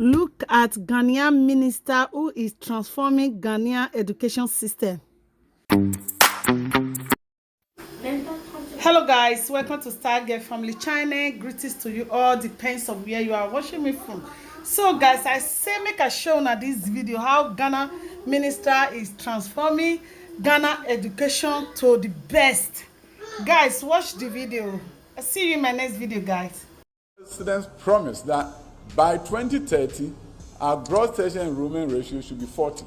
Look at Ghanaian minister who is transforming Ghanaian education system. Hello guys, welcome to Stargate Family Channel. Greetings to you all, depends on where you are watching me from. So guys, I say make a show now this video how Ghana minister is transforming Ghana education to the best. Guys, watch the video. I'll see you in my next video, guys. President's promise that by 2030, our gross tertiary enrollment ratio should be 40.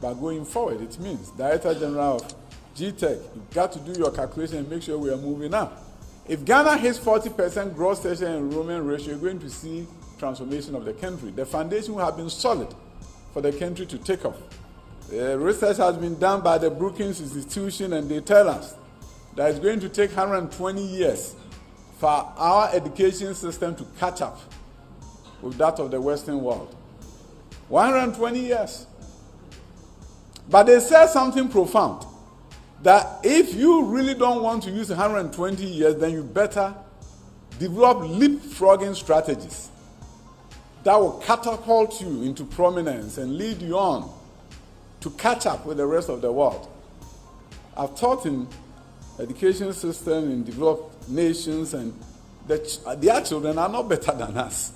But going forward, it means Director General of GTech, you've got to do your calculation and make sure we are moving up. If Ghana hits 40% gross tertiary enrollment ratio, you're going to see transformation of the country. The foundation will have been solid for the country to take off. Research has been done by the Brookings Institution, and they tell us that it's going to take 120 years for our education system to catch up with that of the Western world. 120 years. But they said something profound, that if you really don't want to use 120 years, then you better develop leapfrogging strategies that will catapult you into prominence and lead you on to catch up with the rest of the world. I've taught in education system in developed nations, and their children are not better than us.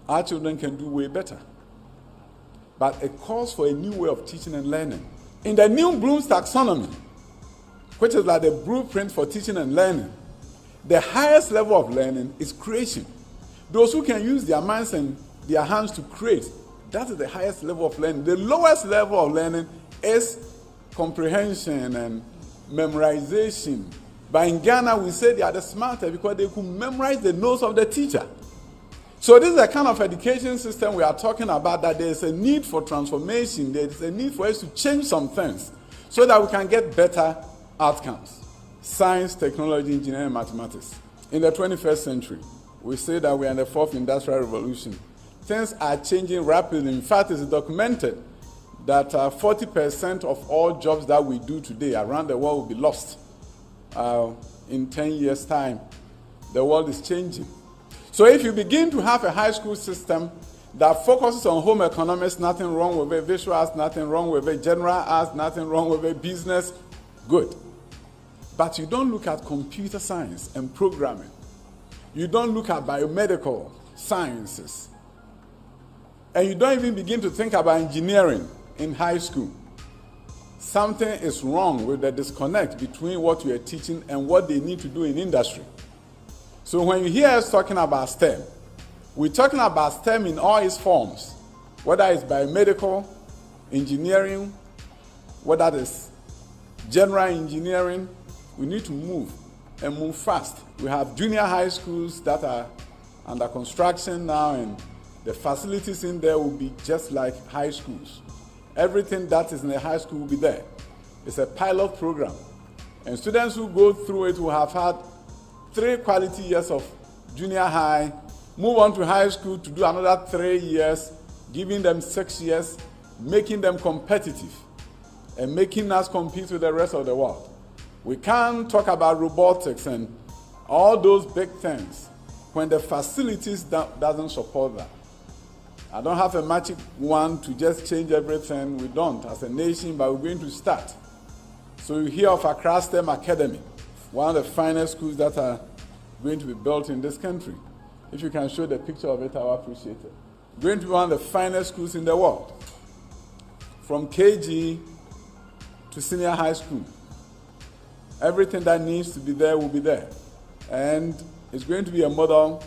Our children can do way better. But it calls for a new way of teaching and learning. In the new Bloom's taxonomy, which is like the blueprint for teaching and learning, the highest level of learning is creation. Those who can use their minds and their hands to create, that is the highest level of learning. The lowest level of learning is comprehension and memorization. But in Ghana, we say they are the smarter because they could memorize the notes of the teacher. So this is the kind of education system we are talking about, that there is a need for transformation. There is a need for us to change some things so that we can get better outcomes. Science, technology, engineering, mathematics. In the 21st century, we say that we are in the fourth industrial revolution. Things are changing rapidly. In fact, it's documented that 40% of all jobs that we do today around the world will be lost in 10 years' time. The world is changing. So if you begin to have a high school system that focuses on home economics, nothing wrong with it, visual arts, nothing wrong with it, general arts, nothing wrong with it, business, good. But you don't look at computer science and programming. You don't look at biomedical sciences. And you don't even begin to think about engineering in high school. Something is wrong with the disconnect between what you are teaching and what they need to do in industry. So when you hear us talking about STEM, we're talking about STEM in all its forms, whether it's biomedical, engineering, whether it's general engineering. We need to move and move fast. We have junior high schools that are under construction now, and the facilities in there will be just like high schools. Everything that is in a high school will be there. It's a pilot program. And students who go through it will have had 3 quality years of junior high, move on to high school to do another 3 years, giving them 6 years, making them competitive, and making us compete with the rest of the world. We can't talk about robotics and all those big things when the facilities doesn't support that. I don't have a magic wand to just change everything. We don't as a nation, but we're going to start. So you hear of Accra STEM Academy, one of the finest schools that are going to be built in this country. If you can show the picture of it, I will appreciate it. Going to be one of the finest schools in the world. From KG to senior high school. Everything that needs to be there will be there. And it's going to be a model,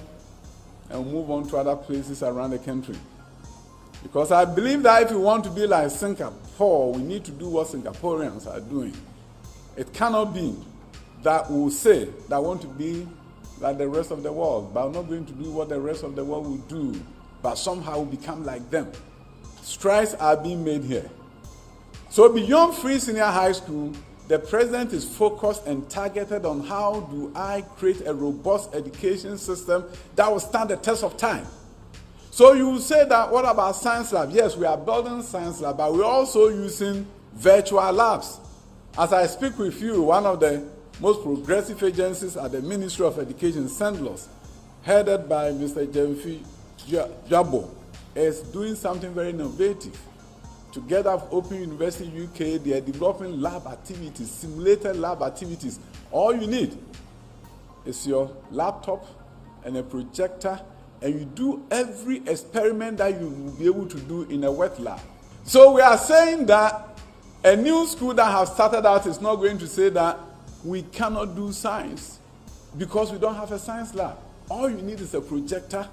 and we'll move on to other places around the country. Because I believe that if we want to be like Singapore, we need to do what Singaporeans are doing. It cannot be that we'll say that I want to be like the rest of the world, but I'm not going to do what the rest of the world will do, but somehow we'll become like them. Strides are being made here. So beyond free senior high school, the president is focused and targeted on how do I create a robust education system that will stand the test of time. So you will say that, what about science lab? Yes, we are building science lab, but we're also using virtual labs. As I speak with you, one of the most progressive agencies at the Ministry of Education, SENDLOS, headed by Mr. Jemfi Jabo is doing something very innovative. Together with Open University UK, they are developing lab activities, simulated lab activities. All you need is your laptop and a projector, and you do every experiment that you will be able to do in a wet lab. So we are saying that a new school that has started out is not going to say that we cannot do science because we don't have a science lab. All you need is a projector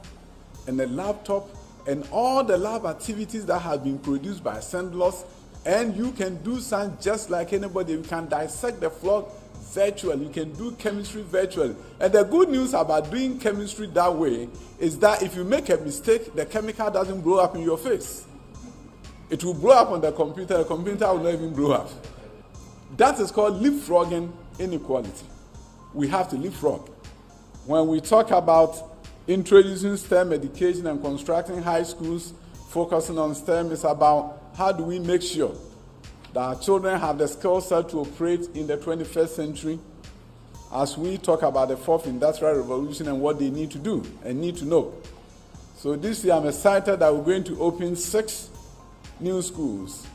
and a laptop and all the lab activities that have been produced by assemblers, and you can do science just like anybody. You can dissect the floor virtually. You can do chemistry virtually. And the good news about doing chemistry that way is that if you make a mistake, the chemical doesn't blow up in your face. It will blow up on the computer will not even blow up. That is called leapfrogging inequality. We have to leapfrog. When we talk about introducing STEM education and constructing high schools, focusing on STEM, is about how do we make sure that our children have the skill set to operate in the 21st century as we talk about the fourth industrial revolution and what they need to do and need to know. So this year I'm excited that we're going to open 6 new schools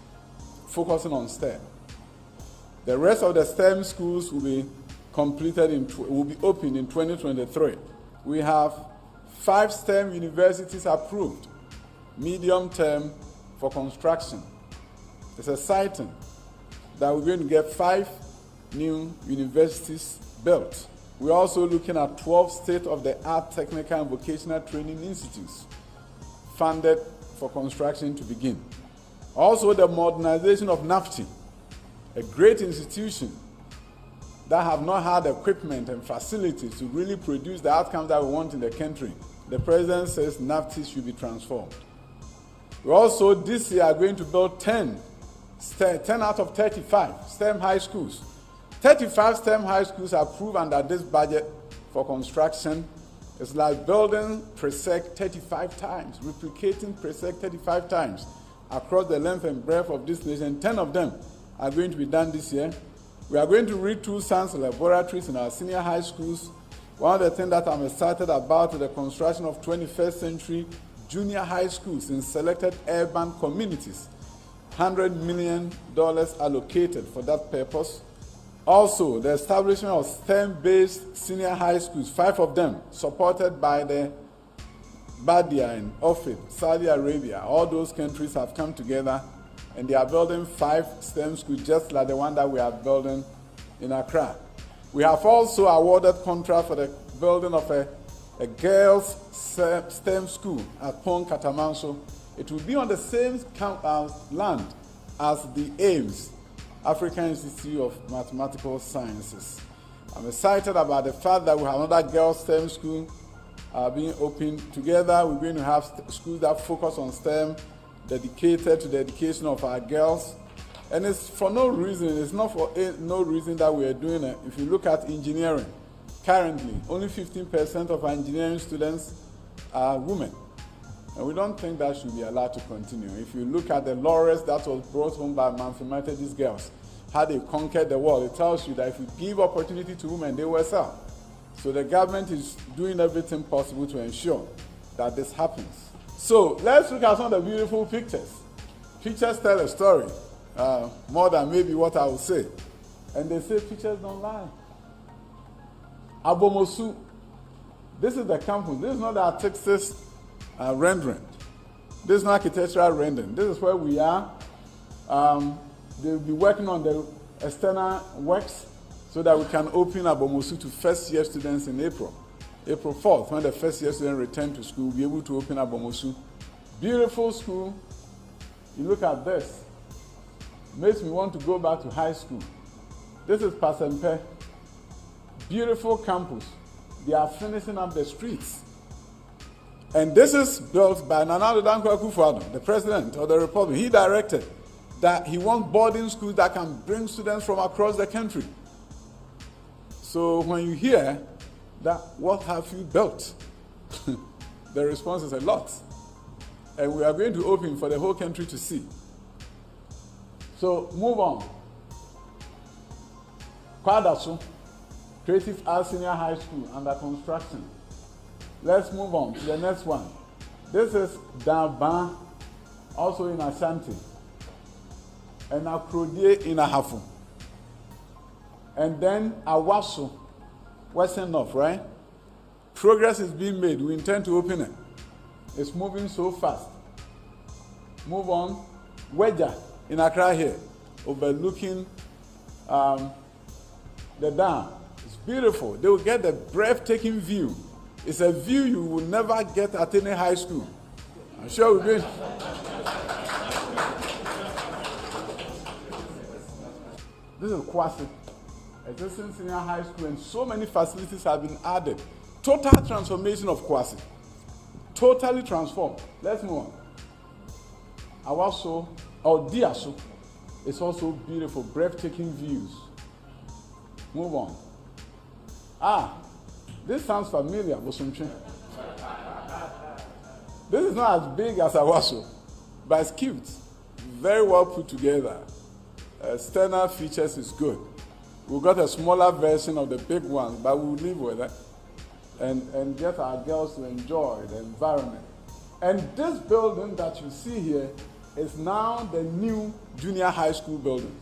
focusing on STEM. The rest of the STEM schools will be opened in 2023. We have 5 STEM universities approved, medium term for construction. It's exciting that we're going to get 5 new universities built. We're also looking at 12 state-of-the-art technical and vocational training institutes funded for construction to begin. Also, the modernization of NAFTI, a great institution that have not had equipment and facilities to really produce the outcomes that we want in the country. The president says NAFTI should be transformed. We also this year are going to build 10 out of 35 STEM high schools. 35 STEM high schools are approved under this budget for construction. It's like building PRESEC 35 times, replicating PRESEC 35 times across the length and breadth of this nation. 10 of them are going to be done this year. We are going to retool science laboratories in our senior high schools. One of the things that I'm excited about is the construction of 21st century junior high schools in selected urban communities. $100 million allocated for that purpose. Also, the establishment of STEM-based senior high schools, 5 of them, supported by the Badia and Ofid, Saudi Arabia. All those countries have come together and they are building 5 STEM schools just like the one that we are building in Accra. We have also awarded contract for the building of a girls' STEM school at Pong Katamanso. It will be on the same land as the AIMS, African Institute of Mathematical Sciences. I'm excited about the fact that we have another girls' STEM school being opened. Together, we're going to have schools that focus on STEM, dedicated to the education of our girls. And it's for no reason, it's not for no reason that we are doing it. If you look at engineering, currently, only 15% of our engineering students are women. And we don't think that should be allowed to continue. If you look at the laurels that was brought home by these girls, how they conquered the world, it tells you that if you give opportunity to women, they will excel. So the government is doing everything possible to ensure that this happens. So let's look at some of the beautiful pictures. Pictures tell a story, more than maybe what I will say. And they say pictures don't lie. Abomosu, this is the campus. This is not the artistic rendering. This is not architectural rendering. This is where we are. They'll be working on the external works so that we can open Abomosu to first-year students in April 4th, when the first-year students return to school, we'll be able to open Abomosu. Beautiful school. You look at this. Makes me want to go back to high school. This is Pasempe. Beautiful campus. They are finishing up the streets. And this is built by Nana Addo Dankwa Akufo-Addo, the president of the republic. He directed that he wants boarding schools that can bring students from across the country. So when you hear that, what have you built? The response is a lot. And we are going to open for the whole country to see. So move on. Kwadaso, Creative Arts Senior High School under construction. Let's move on to the next one. This is Damban, also in Ashanti, and Akrodie in Ahafo. And then Awaso, Western North, right? Progress is being made. We intend to open it. It's moving so fast. Move on. Wedja in Accra here, overlooking the dam. It's beautiful. They will get a breathtaking view. It's a view you will never get at any high school. I'm sure we'll be. This is Kwasi, existing senior high school, and so many facilities have been added. Total transformation of Kwasi. Totally transformed. Let's move on. Awaso, or Diaso, it's also beautiful, breathtaking views. Move on. This sounds familiar, Bosumche. This is not as big as Awaso, but it's cute. Very well put together. External features is good. We got a smaller version of the big one, but we'll live with it and get our girls to enjoy the environment. And this building that you see here is now the new junior high school building.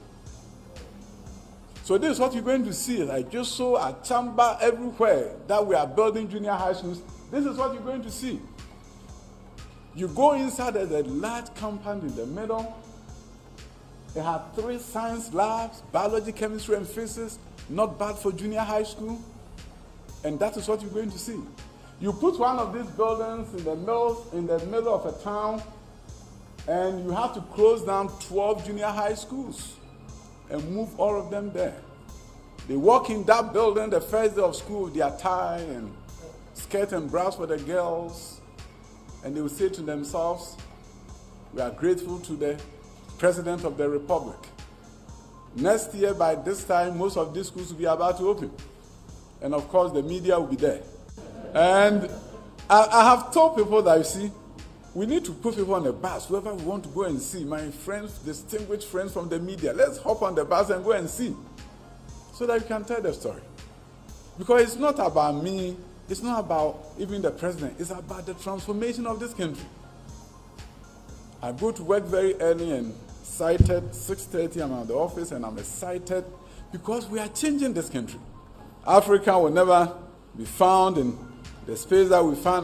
So this is what you're going to see. Like just so at Chamba, everywhere that we are building junior high schools, this is what you're going to see. You go inside, there's a large compound in the middle. It had 3 science labs, biology, chemistry, and physics. Not bad for junior high school. And that is what you're going to see. You put one of these buildings in the middle of a town, and you have to close down 12 junior high schools and move all of them there. They walk in that building the first day of school with their tie and skirt and blouse for the girls, and they will say to themselves, we are grateful to the President of the Republic. Next year, by this time, most of these schools will be about to open. And of course, the media will be there. And I have told people that, you see, we need to put people on the bus, whoever we want to go and see. My friends, distinguished friends from the media, let's hop on the bus and go and see, so that we can tell the story. Because it's not about me, it's not about even the president, it's about the transformation of this country. I go to work very early and excited, 6:30 I'm at the office and I'm excited because we are changing this country. Africa will never be found in the space that we found